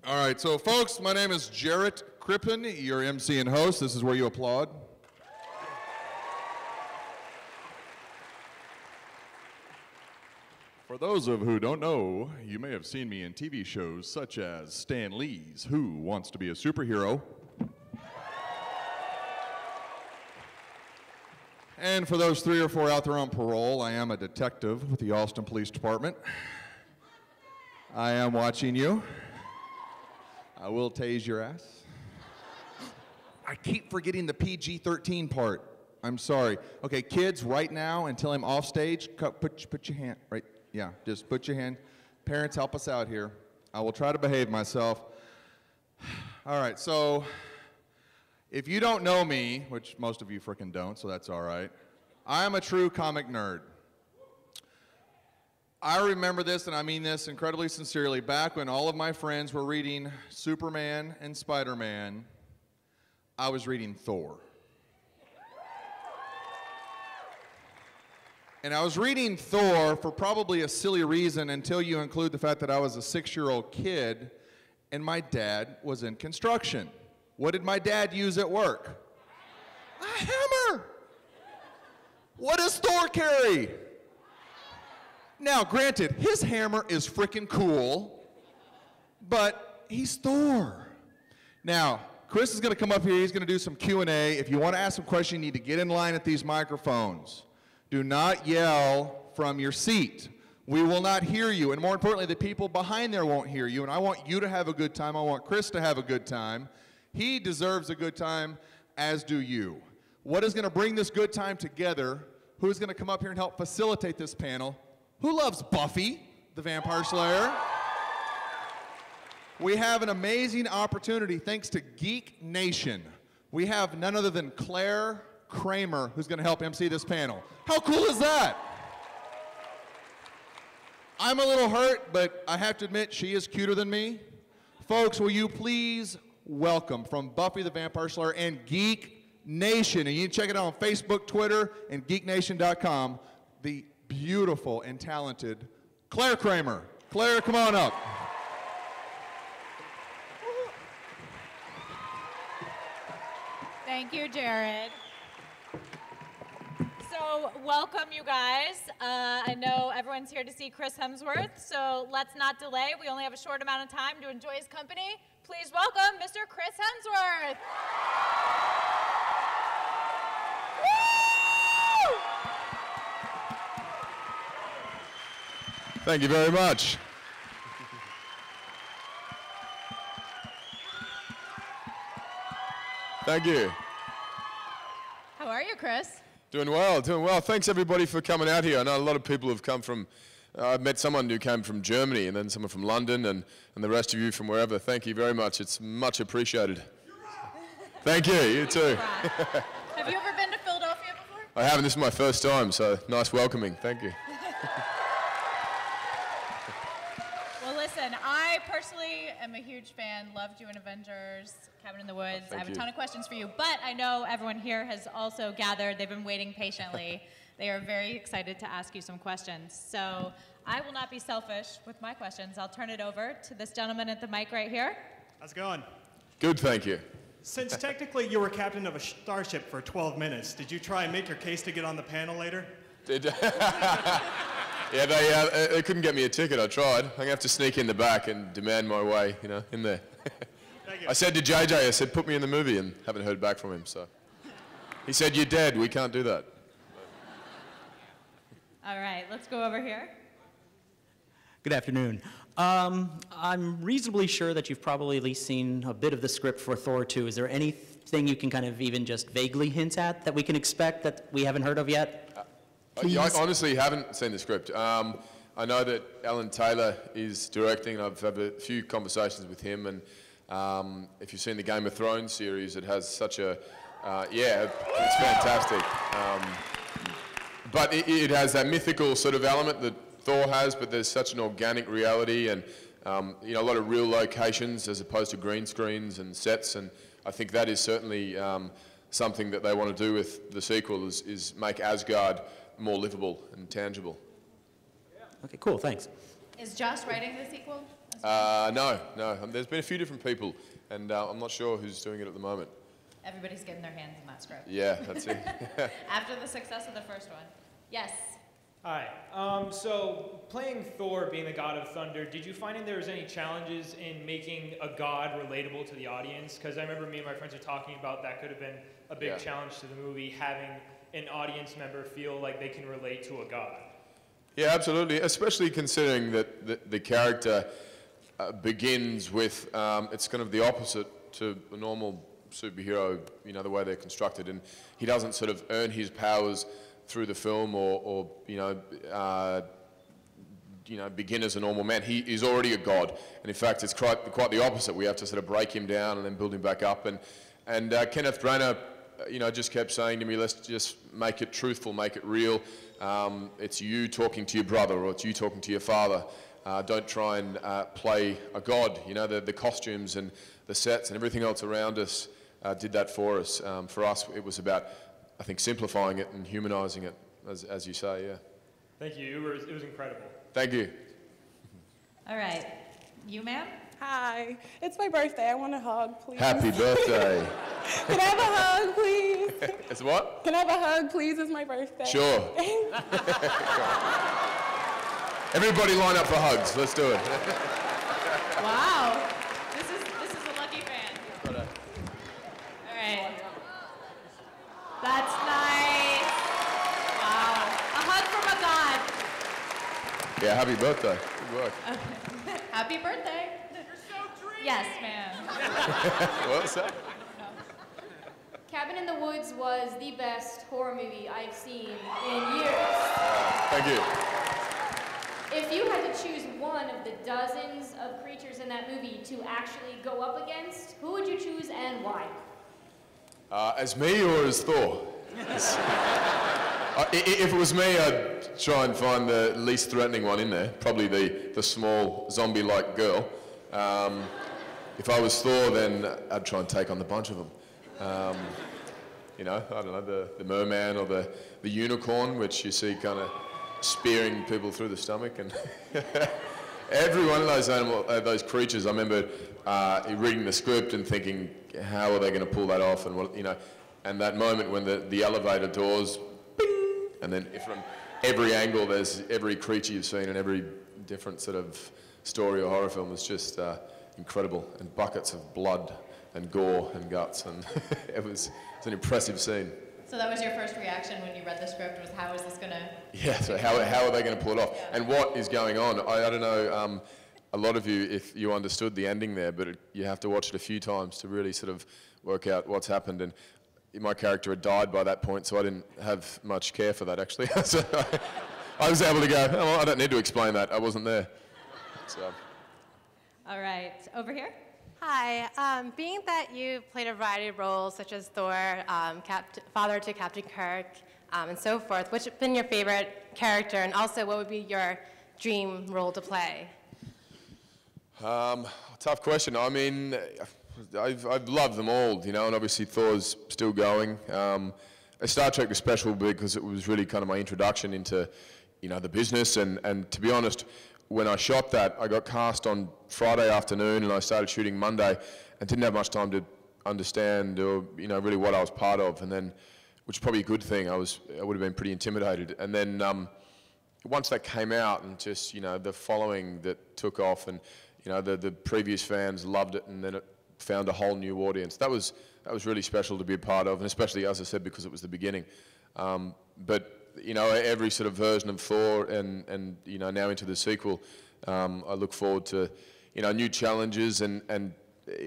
All right, so folks, my name is Jarrett Crippen, your MC and host. This is where you applaud. For those of who don't know, you may have seen me in TV shows such as Stan Lee's Who Wants to Be a Superhero? And for those 3 or 4 out there on parole, I am a detective with the Austin Police Department. I am watching you. I will tase your ass. I keep forgetting the PG-13 part. I'm sorry. Okay, kids, right now, until I'm off stage, put your hand, right, yeah, just put your hand. Parents, help us out here. I will try to behave myself. All right, so if you don't know me, which most of you frickin' don't, so that's all right, I am a true comic nerd. I remember this, and I mean this incredibly sincerely, back when all of my friends were reading Superman and Spider-Man, I was reading Thor. And I was reading Thor for probably a silly reason until you include the fact that I was a 6-year-old kid and my dad was in construction. What did my dad use at work? A hammer! What does Thor carry? Now, granted, his hammer is freaking cool, but he's Thor. Now, Chris is going to come up here. He's going to do some Q&A. If you want to ask some questions, you need to get in line at these microphones. Do not yell from your seat. We will not hear you. And more importantly, the people behind there won't hear you. And I want you to have a good time. I want Chris to have a good time. He deserves a good time, as do you. What is going to bring this good time together? Who's going to come up here and help facilitate this panel? Who loves Buffy, the Vampire Slayer? We have an amazing opportunity thanks to Geek Nation. We have none other than Claire Kramer who's going to help MC this panel. How cool is that? I'm a little hurt, but I have to admit she is cuter than me. Folks, will you please welcome from Buffy the Vampire Slayer and Geek Nation, and you can check it out on Facebook, Twitter, and geeknation.com, the beautiful and talented Claire Kramer. Claire, come on up. Thank you, Jared. So, welcome, you guys. I know everyone's here to see Chris Hemsworth, so let's not delay. We only have a short amount of time to enjoy his company. Please welcome Mr. Chris Hemsworth. Woo! Thank you very much. Thank you. How are you, Chris? Doing well, doing well. Thanks everybody for coming out here. I know a lot of people have come from, I've met someone who came from Germany and then someone from London and the rest of you from wherever. Thank you very much. It's much appreciated. Thank you, you too. Have you ever been to Philadelphia before? I haven't, this is my first time, so nice welcoming. Thank you. Well, listen, I personally am a huge fan, loved you in Avengers, Cabin in the Woods. I have a ton of questions for you, but I know everyone here has also gathered. They've been waiting patiently. They are very excited to ask you some questions. So I will not be selfish with my questions. I'll turn it over to this gentleman at the mic right here. How's it going? Good, thank you. Since technically you were captain of a starship for 12 minutes, did you try and make your case to get on the panel later? Yeah, they couldn't get me a ticket. I tried. I'm going to have to sneak in the back and demand my way, you know, in there. Thank you. I said to JJ, I said, put me in the movie, and haven't heard back from him, so. He said, you're dead. We can't do that. All right, let's go over here. Good afternoon. I'm reasonably sure that you've probably at least seen a bit of the script for Thor 2. Is there anything you can kind of even just vaguely hint at that we can expect that we haven't heard of yet? I honestly haven't seen the script. I know that Alan Taylor is directing. I've had a few conversations with him, and if you've seen the Game of Thrones series, it has such a, yeah, it's fantastic. But it has that mythical sort of element that Thor has, but there's such an organic reality and you know, a lot of real locations as opposed to green screens and sets, and I think that is certainly something that they want to do with the sequel is make Asgard more livable and tangible. Okay, cool, thanks. Is Josh writing the sequel? No. There's been a few different people, and I'm not sure who's doing it at the moment. Everybody's getting their hands on that script. Yeah, that's it. After the success of the first one. Yes. Hi. So playing Thor, being the god of thunder, did you find there was any challenges in making a god relatable to the audience? Because I remember me and my friends were talking about that could have been a big challenge to the movie, having an audience member feel like they can relate to a god. Yeah, absolutely. Especially considering that the character begins with it's kind of the opposite to a normal superhero, the way they're constructed, and he doesn't sort of earn his powers through the film or begin as a normal man. He is already a god, and in fact it's quite the opposite. We have to sort of break him down and then build him back up, and Kenneth Branagh just kept saying to me, let's just make it truthful, make it real. It's you talking to your brother, or it's you talking to your father. Don't try and play a god. The costumes and the sets and everything else around us did that for us. For us, it was about, I think, simplifying it and humanizing it, as you say, yeah. Thank you. It was incredible. Thank you. All right. You, ma'am? Hi. It's my birthday. I want a hug, please. Happy birthday. Can I have a hug, please? It's what? Can I have a hug, please? It's my birthday. Sure. Everybody line up for hugs. Let's do it. Wow. This is a lucky fan. All right. That's nice. Wow. A hug from a god. Yeah, happy birthday. Good work. Okay. Happy birthday. You're so dreamy. Yes, ma'am. What's that? Cabin in the Woods was the best horror movie I've seen in years. Thank you. If you had to choose one of the dozens of creatures in that movie to actually go up against, who would you choose and why? As me or as Thor? If it was me, I'd try and find the least threatening one in there, probably the small zombie-like girl. If I was Thor, then I'd try and take on the bunch of them. I don't know, the merman or the unicorn, which you see kind of spearing people through the stomach, and every one of those creatures. I remember reading the script and thinking, how are they going to pull that off? And and that moment when the elevator doors, bing, and then from every angle, there's every creature you've seen in every different sort of story or horror film is just incredible, and buckets of blood and gore and guts, and it's an impressive scene. So that was your first reaction when you read the script, was how is this going to... Yeah, so how are they going to pull it off? Yeah. And what is going on? I don't know, a lot of you, if you understood the ending there, but you have to watch it a few times to really sort of work out what's happened. And my character had died by that point, so I didn't have much care for that, actually. So I was able to go, oh, well, I don't need to explain that. I wasn't there. So. All right, over here. Hi. Being that you played a variety of roles, such as Thor, father to Captain Kirk, and so forth, which has been your favorite character, and also what would be your dream role to play? Tough question. I mean, I've loved them all, and obviously Thor's still going. Star Trek was special because it was really kind of my introduction into, the business, and to be honest, when I shot that, I got cast on Friday afternoon and I started shooting Monday and didn't have much time to understand or, really what I was part of. And then, which is probably a good thing, I would have been pretty intimidated. And then once that came out and just, the following that took off and, the previous fans loved it and then it found a whole new audience. That was really special to be a part of, and especially, as I said, because it was the beginning. But every sort of version of Thor and now into the sequel, I look forward to, new challenges and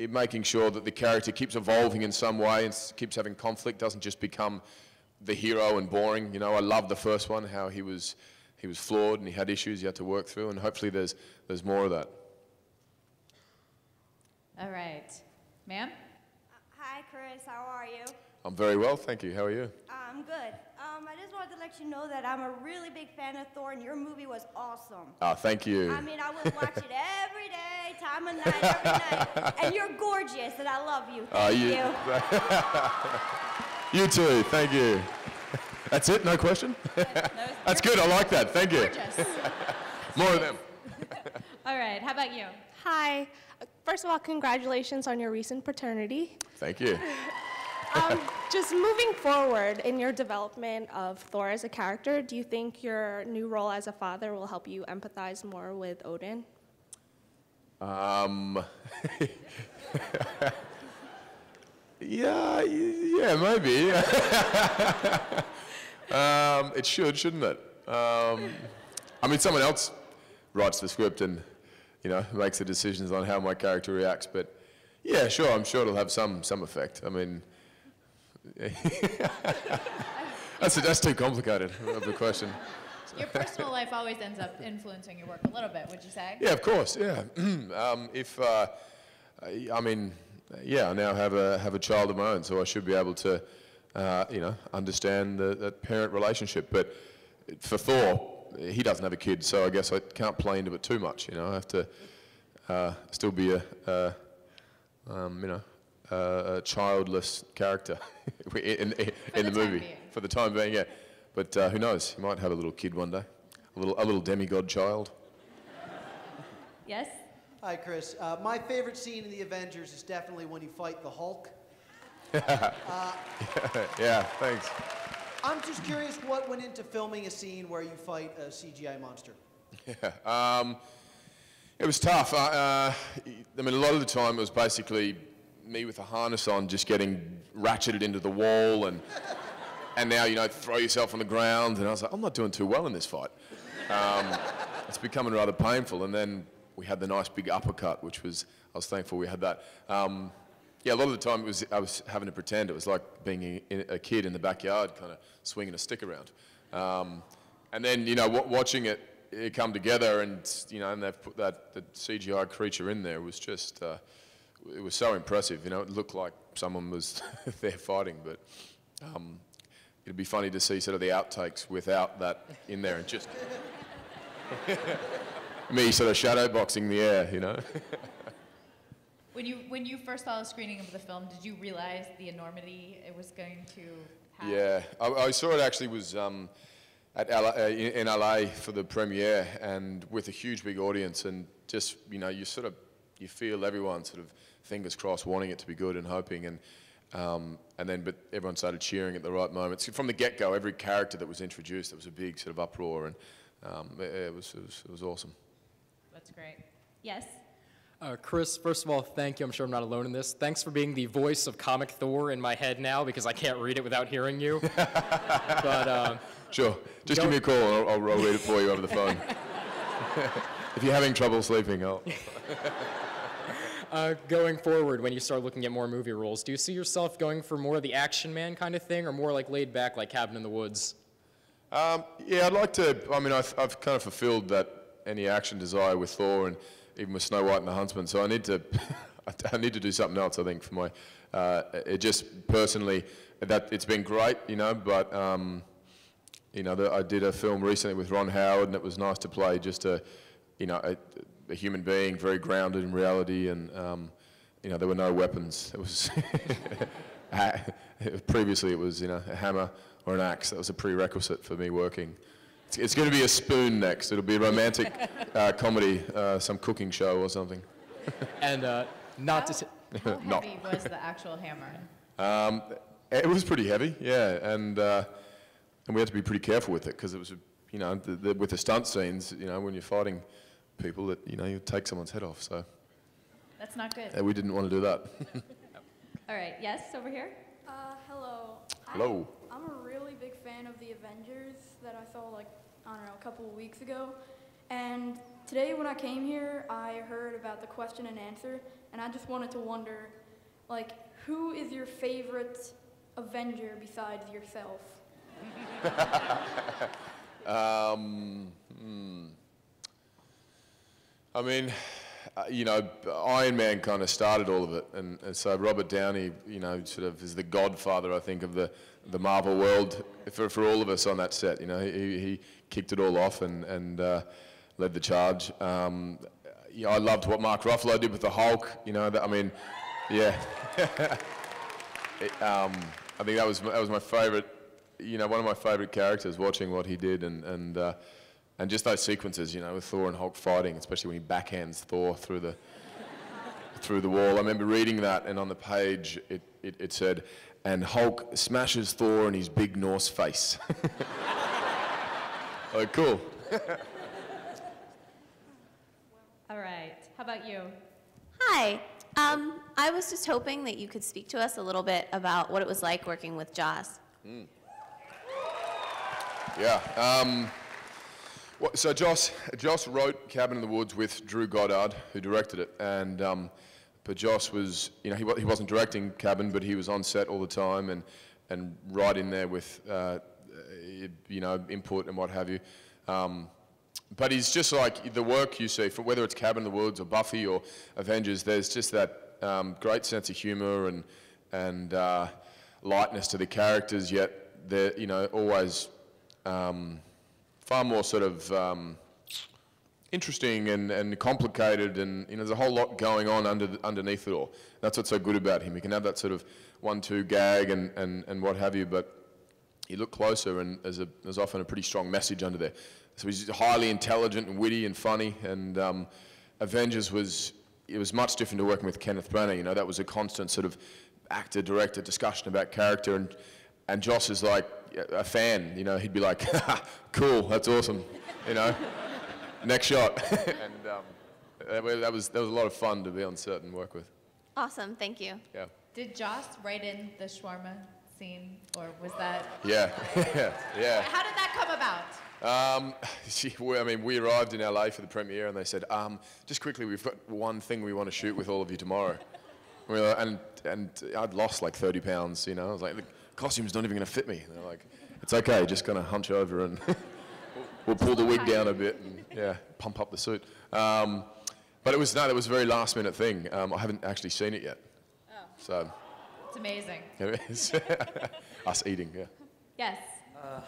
making sure that the character keeps evolving in some way and keeps having conflict, doesn't just become the hero and boring. I love the first one, how he was flawed and he had issues he had to work through, and hopefully there's more of that. All right. Ma'am? Hi, Chris. How are you? I'm very well, thank you. How are you? I'm good. I just wanted to let you know that I'm a really big fan of Thor, and your movie was awesome. Oh, thank you. I mean, I would watch it every day, time of night, every night. And you're gorgeous, and I love you. Thank you. You too. Thank you. That's it? No question? That's good. I like that. Thank you. Gorgeous. More of them. All right. How about you? Hi. First of all, congratulations on your recent paternity. Thank you. Just moving forward in your development of Thor as a character, do you think your new role as a father will help you empathize more with Odin? Yeah, maybe. It should, shouldn't it? I mean, someone else writes the script and, makes the decisions on how my character reacts. But yeah, sure, I'm sure it'll have some effect. I mean, that's too complicated of a question. Your personal life always ends up influencing your work a little bit, would you say? Yeah, of course. Yeah. I now have a child of my own, so I should be able to, understand that parent relationship. But for Thor, he doesn't have a kid, so I guess I can't play into it too much. I have to still be a childless character in the movie for the time being. Yeah, but who knows? He might have a little kid one day, a little demigod child. Yes. Hi, Chris. My favorite scene in the Avengers is definitely when you fight the Hulk. Yeah, thanks. I'm just curious what went into filming a scene where you fight a CGI monster. Yeah, it was tough. I mean, a lot of the time it was basically me with a harness on, just getting ratcheted into the wall, and now throw yourself on the ground. And I was like, I'm not doing too well in this fight. It's becoming rather painful. And then we had the nice big uppercut, I was thankful we had that. Yeah, a lot of the time I was having to pretend. It was like being a kid in the backyard, kind of swinging a stick around. And then, watching it come together, and they've put that CGI creature in there was just, it was so impressive. It looked like someone was there fighting, but it'd be funny to see sort of the outtakes without that in there, and just me sort of shadow boxing the air, When you first saw a screening of the film, did you realize the enormity it was going to have? Yeah, I saw it actually was in LA for the premiere, and with a huge big audience, and just you feel everyone sort of fingers crossed, wanting it to be good and hoping, but everyone started cheering at the right moments. From the get-go, every character that was introduced, there was a big sort of uproar, and it was awesome. That's great. Yes. Chris, first of all, thank you. I'm sure I'm not alone in this. Thanks for being the voice of comic Thor in my head now, because I can't read it without hearing you. But sure. Just give me a call and I'll read it for you over the phone. If you're having trouble sleeping, I'll... Going forward, when you start looking at more movie roles, do you see yourself going for more of the action man kind of thing, or more like laid back, like Cabin in the Woods? Yeah, I'd like to... I mean, I've kind of fulfilled that any action desire with Thor, and even with Snow White and the Huntsman, so I need to do something else, I think, for my, it just personally, that it's been great, but, I did a film recently with Ron Howard, and it was nice to play just a human being, very grounded in reality, and, there were no weapons. It was, previously it was, a hammer or an axe. That was a prerequisite for me working. It's going to be a spoon next. It'll be a romantic comedy, some cooking show or something. And not to say... How heavy was the actual hammer? It was pretty heavy, yeah, and we had to be pretty careful with it, because it was, with the stunt scenes, when you're fighting people, you take someone's head off, so... That's not good. We didn't want to do that. All right, yes, over here? Hello. Hello. I'm a really big fan of the Avengers that I saw, a couple of weeks ago. And today when I came here, I heard about the question and answer, and I just wanted to wonder, who is your favorite Avenger besides yourself? I mean, Iron Man kind of started all of it, and so Robert Downey, sort of is the godfather, I think, of the Marvel world for all of us on that set. He kicked it all off and led the charge. I loved what Mark Ruffalo did with the Hulk. Yeah. I think that was my favorite. One of my favorite characters. Watching what he did, and And just those sequences, you know, with Thor and Hulk fighting, especially when he backhands Thor through the wall. I remember reading that, and on the page it said, "And Hulk smashes Thor in his big Norse face." Oh, cool. All right. How about you? Hi. I was just hoping that you could speak to us a little bit about what it was like working with Joss. Yeah. So Joss wrote Cabin in the Woods with Drew Goddard, who directed it, and but Joss was, you know, he wasn't directing Cabin, but he was on set all the time and right in there with, you know, input and what have you. But he's just like the work you see, for whether it's Cabin in the Woods or Buffy or Avengers, there's just that great sense of humor and lightness to the characters, yet they're, you know, always far more sort of interesting and complicated, and you know, there's a whole lot going on underneath it all. That's what's so good about him. He can have that sort of 1-2 gag and what have you, but you look closer and there's often a pretty strong message under there. So he's highly intelligent and witty and funny, and Avengers was much different to working with Kenneth Branagh. You know, that was a constant sort of actor-director discussion about character, and Joss is like a fan. You know, he'd be like, "Cool, that's awesome," you know, next shot. And that was a lot of fun to be on set and work with. Awesome, thank you. Yeah. Did Joss write in the shawarma scene, or was that? Yeah, yeah. How did that come about? I mean, we arrived in LA for the premiere, and they said, "Just quickly, we've got one thing we want to shoot with all of you tomorrow." And I'd lost like 30 pounds, you know. I was like, "The costume's not even going to fit me." And they're like, "It's okay, just going to hunch over and we'll pull the wig down a bit and yeah, pump up the suit." But it was a very last minute thing. I haven't actually seen it yet. Oh. So. It's amazing. It is. Us eating, yeah. Yes.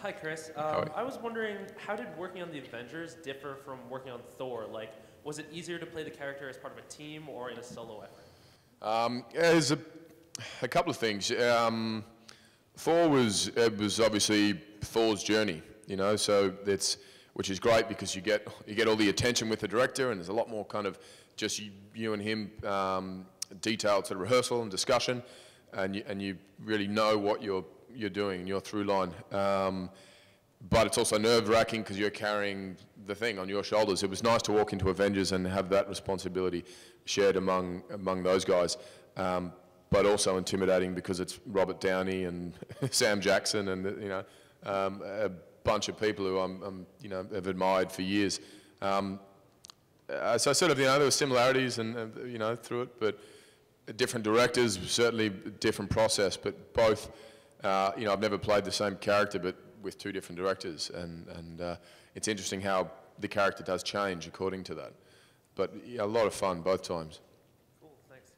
Hi, Chris. I was wondering, how did working on the Avengers differ from working on Thor? Like, was it easier to play the character as part of a team or in a solo effort? There's a couple of things. Thor was obviously Thor's journey, you know. So which is great because you get all the attention with the director, and there's a lot more kind of just you and him detailed sort of rehearsal and discussion, and you really know what you're doing and your through line. But it's also nerve-wracking because you're carrying the thing on your shoulders. It was nice to walk into Avengers and have that responsibility shared among those guys, but also intimidating because it's Robert Downey and Sam Jackson and you know a bunch of people who I'm you know have admired for years. So sort of, you know, there were similarities and you know through it, but different directors, certainly different process, but both. You know, I've never played the same character, but with two different directors, and it's interesting how the character does change according to that. But yeah, a lot of fun both times. Cool, thanks.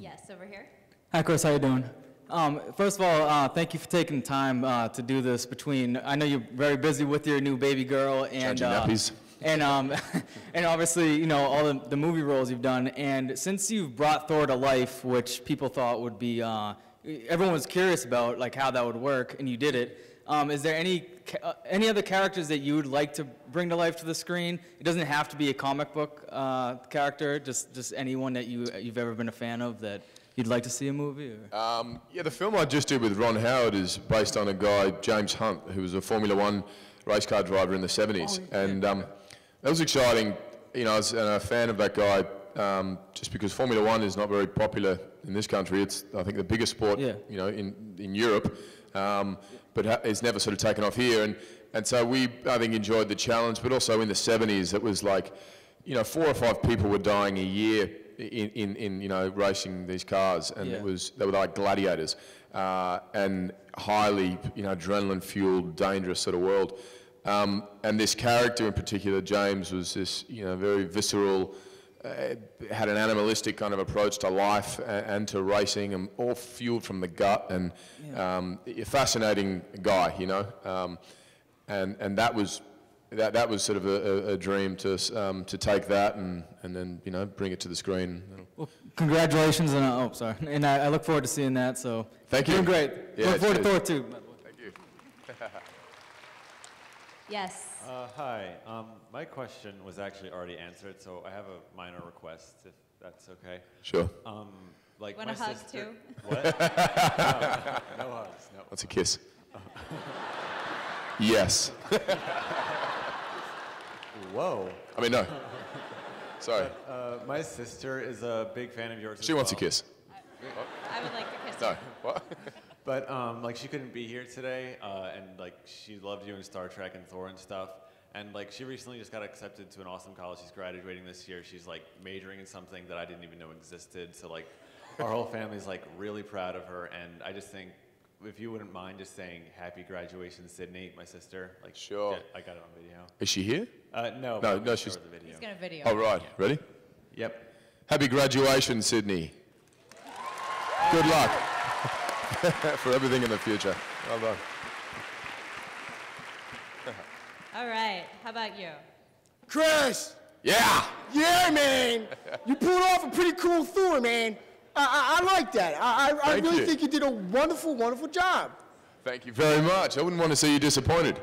Yes, over here. Hi, Chris. How you doing? First of all, thank you for taking the time to do this. I know you're very busy with your new baby girl and nappies. And obviously, you know, all the movie roles you've done. And since you've brought Thor to life, which people thought would be everyone was curious about, like how that would work, and you did it. Is there any other characters that you would like to bring to life to the screen? It doesn't have to be a comic book character, just anyone that you've ever been a fan of that you'd like to see a movie? Or? Yeah, the film I just did with Ron Howard is based on a guy, James Hunt, who was a Formula One race car driver in the 70s. And that was exciting. You know, I was a fan of that guy just because Formula One is not very popular in this country. It's, I think, the biggest sport, you know, in Europe, but it's never sort of taken off here. And so we, I think, enjoyed the challenge. But also in the 70s, it was like, you know, 4 or 5 people were dying a year in you know, racing these cars, and they were like gladiators, and highly, you know, adrenaline-fueled, dangerous sort of world. And this character in particular, James, was this, you know, very visceral. Had an animalistic kind of approach to life and to racing, and all fueled from the gut, and a fascinating guy, you know, and that was sort of a dream to take that and then, you know, bring it to the screen. Well, congratulations, and sorry, and I look forward to seeing that. So thank you. Doing great. Yeah, look forward to Thor too. Thank you. Yes. Hi. My question was actually already answered, so I have a minor request, if that's okay. Sure. Like Want my a hug sister. too? What? No hugs. No. What's a kiss? Yes. Whoa. I mean, no. Sorry. My sister is a big fan of yours. She wants a kiss. I would like to kiss No. you. What? But like she couldn't be here today, and like she loved you in Star Trek and Thor and stuff. And like she recently just got accepted to an awesome college. She's graduating this year. She's like majoring in something that I didn't even know existed. So like our whole family's like really proud of her. And I just think if you wouldn't mind just saying happy graduation, Sydney, my sister. Like Sure. I got it on video. Is she here? No. No, but she's. the video. He's gonna video. Oh, right. Ready? Yep. Happy graduation, Sydney. Good luck for everything in the future. Well done. All right. How about you? Chris! Yeah! Yeah, man! You pulled off a pretty cool Thor, man. I like that. I Thank really you. think you did a wonderful, wonderful job. Thank you very much. I wouldn't want to see you disappointed.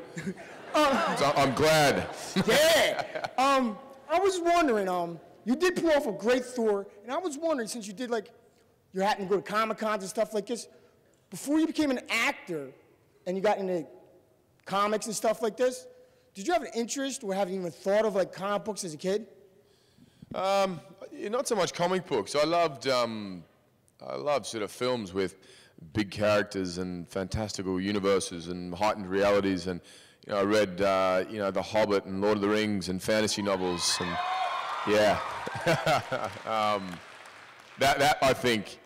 So I'm glad. Yeah. I was wondering, you did pull off a great Thor, and I was wondering, since you did like, you happened to go to Comic-Cons and stuff like this, before you became an actor and you got into comics and stuff like this, did you have an interest or have you even thought of like comic books as a kid? Not so much comic books. I loved sort of films with big characters and fantastical universes and heightened realities. And I read The Hobbit and Lord of the Rings and fantasy novels. And yeah, that I think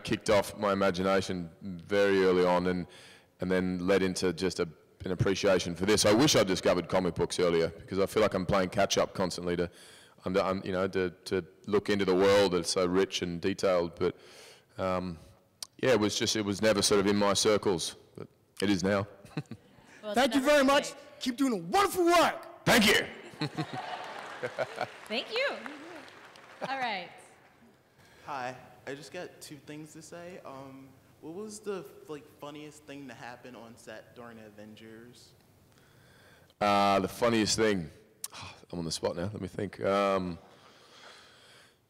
kicked off my imagination very early on, and then led into just an appreciation for this. I wish I'd discovered comic books earlier, because I feel like I'm playing catch up constantly to look into the world that's so rich and detailed. But yeah, it was never sort of in my circles, but it is now. Well, Thank you very much. Keep doing wonderful work. Thank you. Thank you. All right. Hi, I just got two things to say. What was the funniest thing to happen on set during Avengers? The funniest thing. I'm on the spot now. Let me think.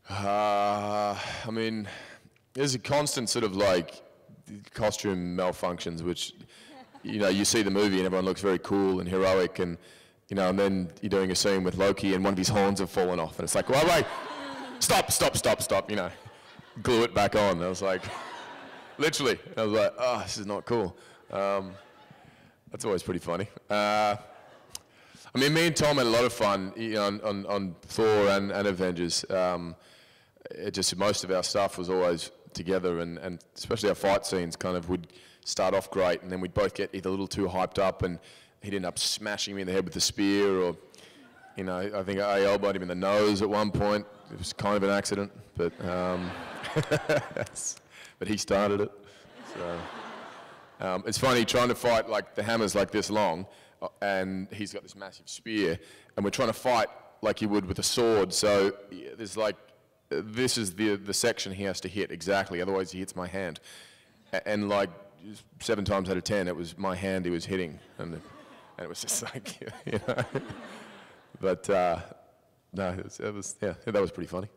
I mean, there's a constant sort of like costume malfunctions, which you see the movie and everyone looks very cool and heroic, and and then you're doing a scene with Loki and one of his horns have fallen off, and it's like, well, wait, stop, glue it back on. I was like, literally, I was like, oh, this is not cool. That's always pretty funny. I mean, me and Tom had a lot of fun on Thor and Avengers. Most of our stuff was always together, and especially our fight scenes kind of would start off great, and then we'd both get either a little too hyped up, and he'd end up smashing me in the head with a spear, or I think I elbowed him in the nose at one point. It was kind of an accident, but but he started it. So it's funny trying to fight, like the hammer's like this long, and he's got this massive spear, and we're trying to fight like you would with a sword. So there's like, this is the section he has to hit exactly, otherwise he hits my hand. And like 7 times out of 10, it was my hand he was hitting, and it was just like, But no, it was that was pretty funny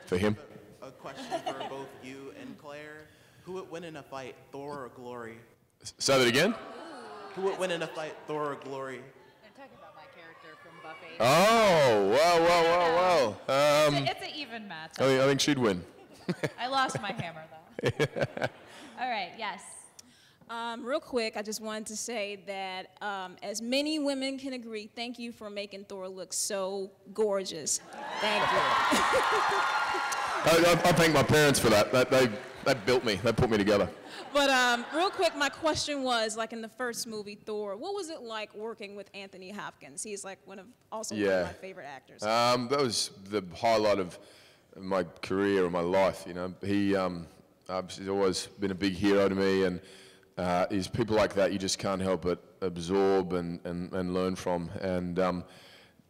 for him. A question for both you and Claire: who would win in a fight, Thor or Glory? Say that again. Who would win in a fight, Thor or Glory? They're talking about my character from Buffy. Oh, wow. It's an even match. I think she'd win. I lost my hammer though. All right. Yes. Real quick, I just wanted to say that as many women can agree, thank you for making Thor look so gorgeous. Thank you. I thank my parents for that. They built me. They put me together. But real quick, my question was, like in the first movie, Thor, what was it like working with Anthony Hopkins? He's like one of my favorite actors. That was the highlight of my career or my life. He's always been a big hero to me, and is people like that you just can't help but absorb and learn from. And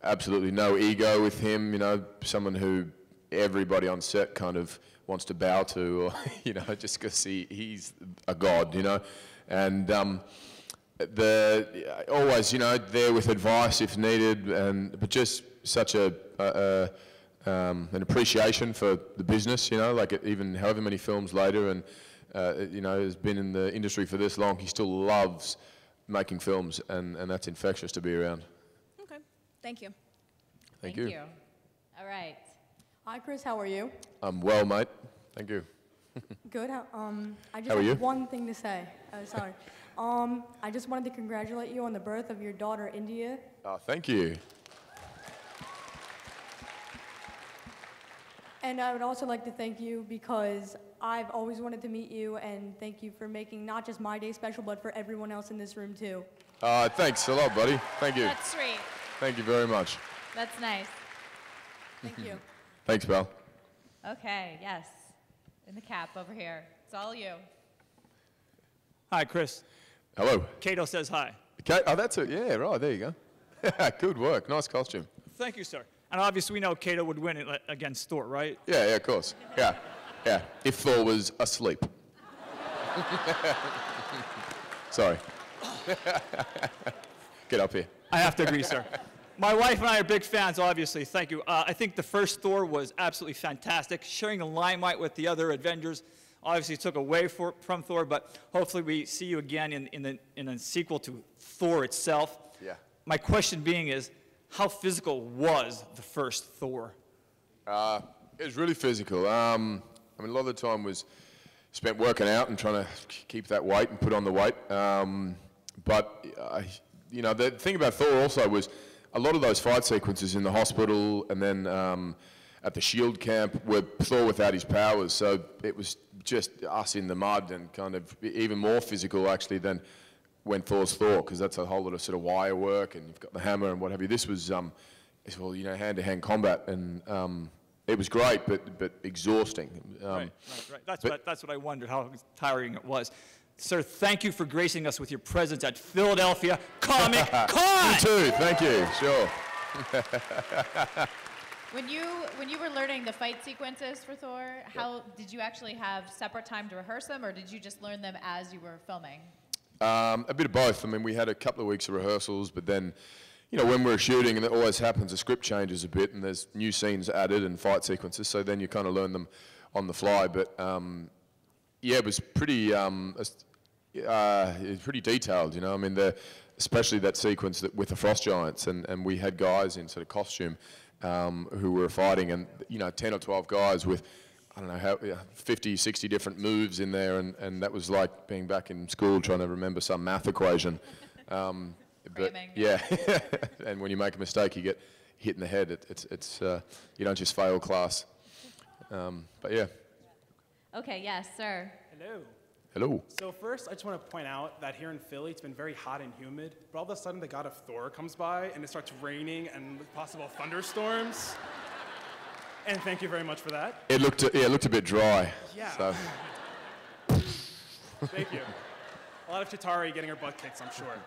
absolutely no ego with him. Someone who everybody on set kind of wants to bow to, or just because he's a god, and always, you know, there with advice if needed, but just such an appreciation for the business, you know, like even however many films later, and you know, has been in the industry for this long, he still loves making films, and that's infectious to be around. Okay, thank you. Thank you. All right. Hi, Chris. How are you? I'm well, mate. Thank you. Good. I just How are have you? one thing to say. Sorry. I just wanted to congratulate you on the birth of your daughter, India. Oh, thank you. And I would also like to thank you because I've always wanted to meet you, and thank you for making not just my day special, but for everyone else in this room, too. Thanks a lot, buddy. Thank you. That's sweet. Thank you very much. That's nice. Thank you. Thanks, pal. Okay, yes. In the cap over here. It's all you. Hi, Chris. Hello. Cato says hi. Okay. Oh, that's it. Yeah, right. There you go. Good work. Nice costume. Thank you, sir. And obviously we know Cato would win it against Thor, right? Yeah, of course. Yeah. If Thor was asleep. Sorry. Get up here. I have to agree, sir. My wife and I are big fans, obviously. Thank you. I think the first Thor was absolutely fantastic. Sharing the limelight with the other Avengers obviously took away from Thor, but hopefully we see you again in a sequel to Thor itself. Yeah. My question being is, how physical was the first Thor? It was really physical. I mean, a lot of the time was spent working out and trying to keep that weight and put on the weight. But you know, the thing about Thor also was a lot of those fight sequences in the hospital and then at the SHIELD camp were Thor without his powers. So it was just us in the mud and kind of even more physical actually than when Thor's Thor, because that's a whole lot of sort of wire work and you've got the hammer and what have you. This was, it's all, you know, hand-to-hand combat, and it was great, but exhausting. Right. That's what I wondered, how tiring it was. Sir, thank you for gracing us with your presence at Philadelphia Comic Con. You too, thank you, sure. When you were learning the fight sequences for Thor, how did you actually have separate time to rehearse them, or did you just learn them as you were filming? A bit of both. I mean, we had a couple of weeks of rehearsals, but then, you know, when we're shooting, and it always happens, the script changes a bit, and there's new scenes added and fight sequences, so then you kind of learn them on the fly. But yeah, it was pretty detailed, you know. I mean, especially that sequence with the frost giants, and we had guys in sort of costume who were fighting, and you know, 10 or 12 guys with, I don't know, how 50, 60 different moves in there, and that was like being back in school trying to remember some math equation. But yeah, and when you make a mistake, you get hit in the head. It's you don't just fail class. But yeah. Okay, yes, sir. Hello. Hello. So first, I just want to point out that here in Philly, it's been very hot and humid, but all of a sudden the god of Thor comes by and it starts raining and possible thunderstorms. And thank you very much for that. It looked a bit dry. Yeah. So. Thank you. A lot of Chitauri getting her butt kicked, I'm sure.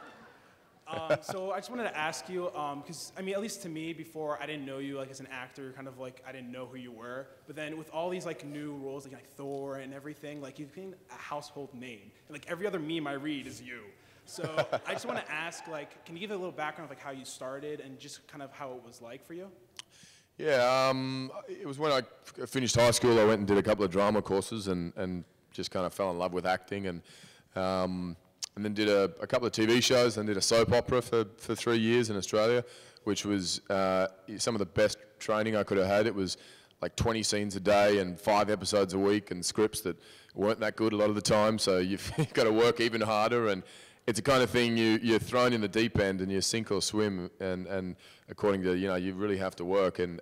So I just wanted to ask you, because I mean, at least to me, before I didn't know you like as an actor, kind of like I didn't know who you were. But then with all these like new roles, like Thor and everything, like you've been a household name. And, like every other meme I read is you. So I just want to ask, like, can you give a little background of like how you started and just kind of how it was like for you? Yeah, it was when I finished high school. I went and did a couple of drama courses and just kind of fell in love with acting, and then did a couple of TV shows and did a soap opera for 3 years in Australia, which was some of the best training I could have had. It was like 20 scenes a day and 5 episodes a week and scripts that weren't that good a lot of the time, so you've got to work even harder, and it's the kind of thing you're thrown in the deep end and you sink or swim, and according to, you know, you really have to work, and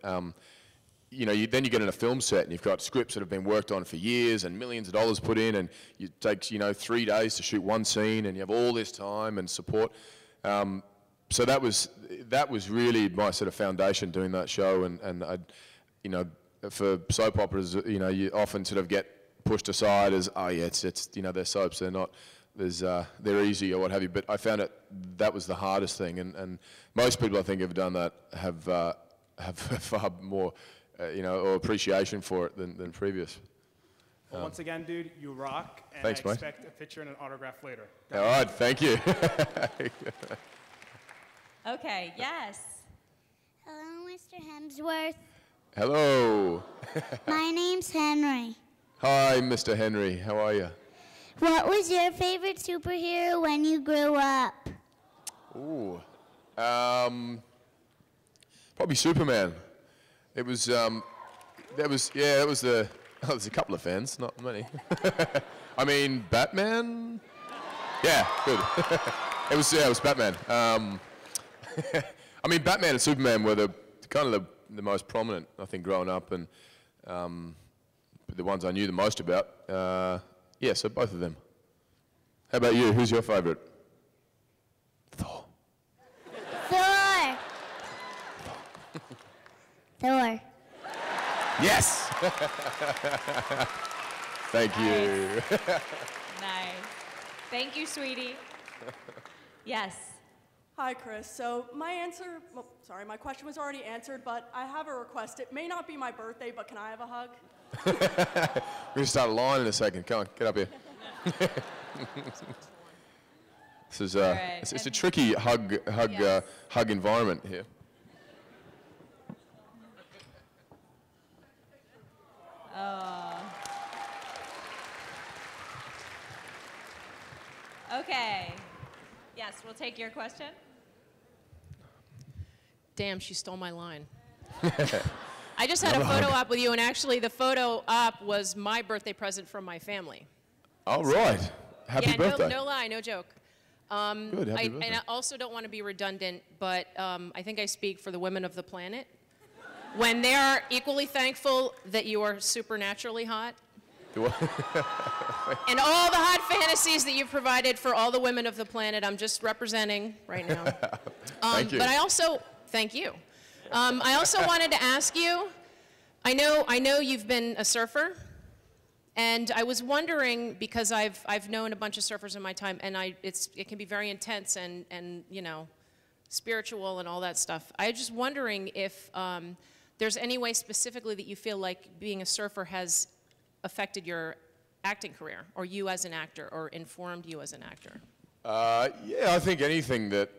you know, then you get in a film set and you've got scripts that have been worked on for years and millions of dollars put in, and it takes, you know, 3 days to shoot one scene, and you have all this time and support. So that was really my sort of foundation doing that show, and I, you know, for soap operas, you know, you often sort of get pushed aside as, oh yeah, it's you know, they're soaps, they're not. They're easy or what have you, but I found that was the hardest thing, and most people I think have done that have far more, you know, or appreciation for it than previous. But once again, dude, you rock, and Thanks, I mate. expect a picture and an autograph later. All right, thank you. Okay, yes. Hello, Mr. Hemsworth. Hello. My name's Henry. Hi, Mr. Henry. How are you? What was your favorite superhero when you grew up? Ooh. Probably Superman. It was, there's a couple of fans, not many. I mean, Batman? Yeah, good. it was Batman. I mean, Batman and Superman were the most prominent, I think, growing up, and the ones I knew the most about. Yeah, so both of them. How about you? Who's your favorite? Thor. Thor. Yes! Thank you. Nice. Thank you, sweetie. Yes. Hi, Chris. So my question was already answered, but I have a request. It may not be my birthday, but can I have a hug? We're going to start a line in a second. Come on, get up here. This is right, it's a tricky hug environment here. Okay. Yes, we'll take your question. Damn, she stole my line. I just had a photo op with you, and actually the photo op was my birthday present from my family. All right. Happy birthday. No lie, no joke. Good, happy birthday. And I also don't want to be redundant, but I think I speak for the women of the planet when they are equally thankful that you are supernaturally hot. And all the hot fantasies that you've provided for all the women of the planet, I'm just representing right now. Thank you. But I also, thank you. I also wanted to ask you, I know you've been a surfer, and I was wondering, because I've known a bunch of surfers in my time, and it can be very intense and you know, spiritual and all that stuff. I was just wondering if there's any way specifically that you feel like being a surfer has affected your acting career, or you as an actor, or informed you as an actor? Yeah, I think anything that,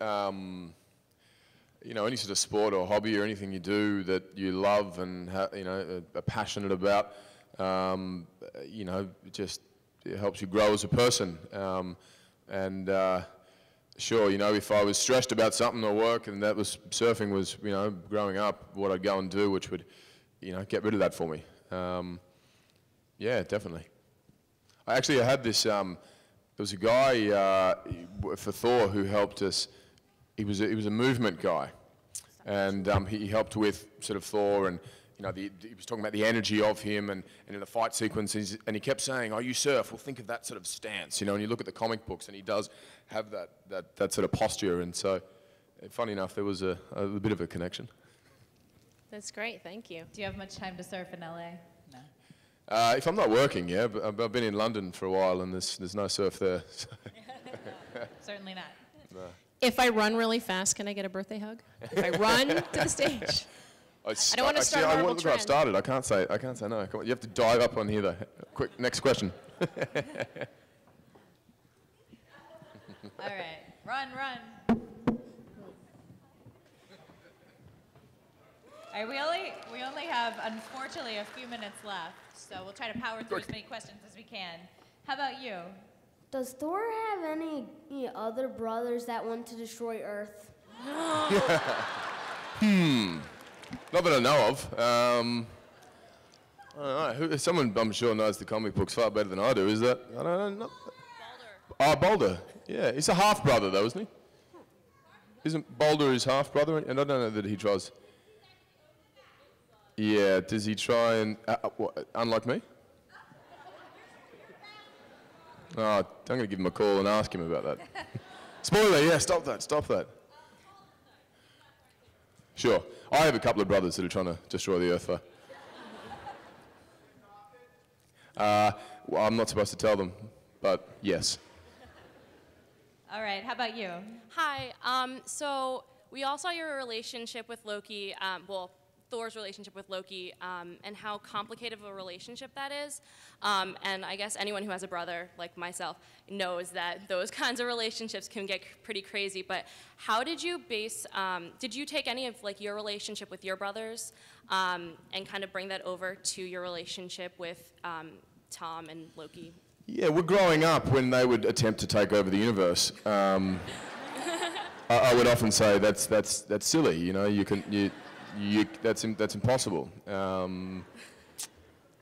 you know, any sort of sport or hobby or anything you do that you love and, you know, are passionate about, you know, it helps you grow as a person. Sure, you know, if I was stressed about something or work, and surfing was, you know, growing up, what I'd go and do, which would, you know, get rid of that for me. Yeah, definitely. I had this, there was a guy for Thor who helped us. He was a movement guy, and he helped with sort of Thor, and you know, he was talking about the energy of him, and in the fight sequences, and he kept saying, "Oh, you surf? Well, think of that sort of stance, you know." And you look at the comic books, and he does have that sort of posture, and so, funny enough, there was a bit of a connection. That's great, thank you. Do you have much time to surf in LA? No. If I'm not working, yeah, but I've been in London for a while, and there's no surf there. So. Certainly not. No. If I run really fast, can I get a birthday hug? If I run to the stage. I don't want to start a horrible trend. I've started. I can't say no. Come on, you have to dive up on here, though. Quick, next question. All right, run. All right, we only have, unfortunately, a few minutes left, so we'll try to power through as many questions as we can. How about you? Does Thor have any other brothers that want to destroy Earth? Not that I know of. I don't know. Someone I'm sure knows the comic books far better than I do. Is that? I don't know. Boulder. Yeah, he's a half brother though, isn't he? Isn't Boulder his half brother? And I don't know that he tries. Yeah. Does he try and unlike me? Oh, I'm going to give him a call and ask him about that. Spoiler, yeah, stop that. Sure. I have a couple of brothers that are trying to destroy the Earth, though. Well, I'm not supposed to tell them, but yes. All right, how about you? Hi. So we all saw your relationship with Loki, well, Thor's relationship with Loki and how complicated of a relationship that is. And I guess anyone who has a brother, like myself, knows that those kinds of relationships can get pretty crazy. But how did you did you take any of like your relationship with your brothers and kind of bring that over to your relationship with Tom and Loki? Yeah, we're growing up when they would attempt to take over the universe. I would often say that's silly. You know, that's impossible.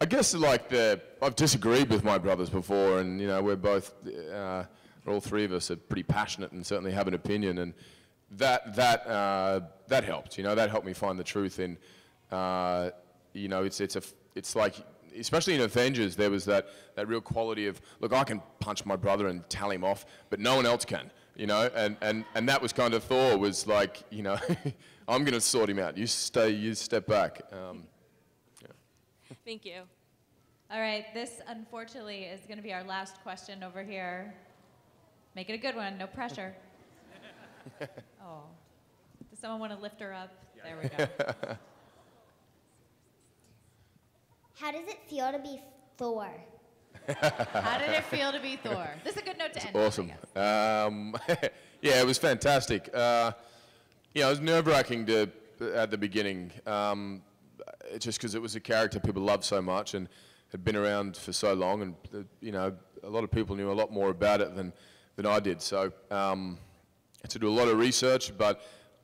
I guess like I've disagreed with my brothers before, and you know we're both, all three of us are pretty passionate and certainly have an opinion, and that helped. You know, that helped me find the truth in. You know, it's like. Especially in Avengers, there was that real quality of, look, I can punch my brother and tell him off, but no one else can, you know? And that was kind of Thor was like, you know, I'm going to sort him out. You step back. Yeah. Thank you. All right, this unfortunately is going to be our last question over here. Make it a good one, no pressure. Oh, does someone want to lift her up? There we go. How does it feel to be Thor? How did it feel to be Thor? This is a good note to end Awesome. on, Yeah, it was fantastic. You know, it was nerve-wracking at the beginning, just because it was a character people loved so much and had been around for so long, and you know, a lot of people knew a lot more about it than I did. So I had to do a lot of research, but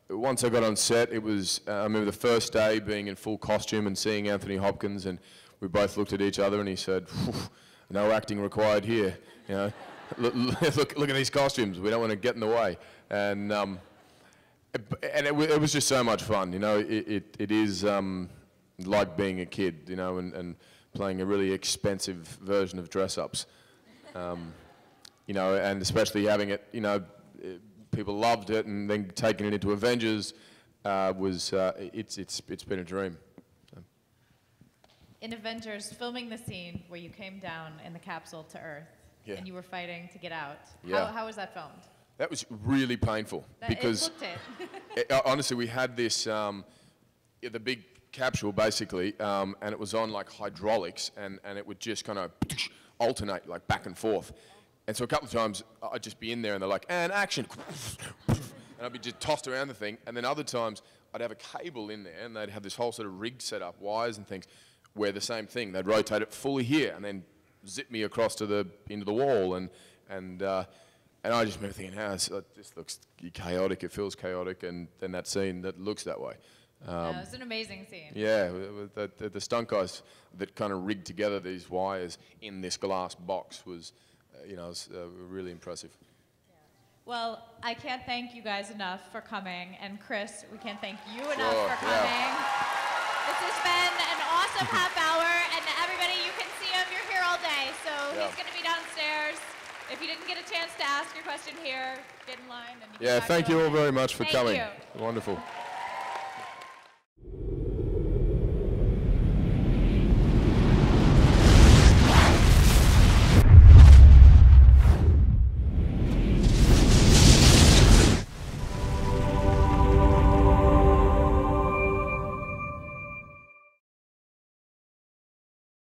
once I got on set, it was, I remember the first day being in full costume and seeing Anthony Hopkins, and we both looked at each other and he said, no acting required here, you know. look at these costumes, we don't want to get in the way. And it was just so much fun, you know. It is like being a kid, you know, and playing a really expensive version of dress-ups. You know, and especially having it, you know, people loved it, and then taking it into Avengers it's been a dream. In Avengers, filming the scene where you came down in the capsule to Earth, Yeah. and you were fighting to get out. Yeah. How was that filmed? That was really painful because it looked it. Honestly, we had this the big capsule basically, and it was on like hydraulics, and it would just kind of alternate like back and forth. And so a couple of times I'd just be in there and they're like, and action. And I'd be just tossed around the thing. And then other times I'd have a cable in there and they'd have this whole sort of rig set up, wires and things, where the same thing, they'd rotate it fully here and then zip me across to into the wall. And I just remember thinking, this looks chaotic, it feels chaotic. And then that scene that looks that way. It was an amazing scene. Yeah, the stunt guys that kind of rigged together these wires in this glass box was, you know, really impressive. Well, I can't thank you guys enough for coming, and Chris, we can't thank you enough for coming. This has been an awesome half hour, and everybody, you can see him, you're here all day, so he's going to be downstairs. If you didn't get a chance to ask your question here, get in line. And you can Thank you all very much for coming. Thank you. Wonderful.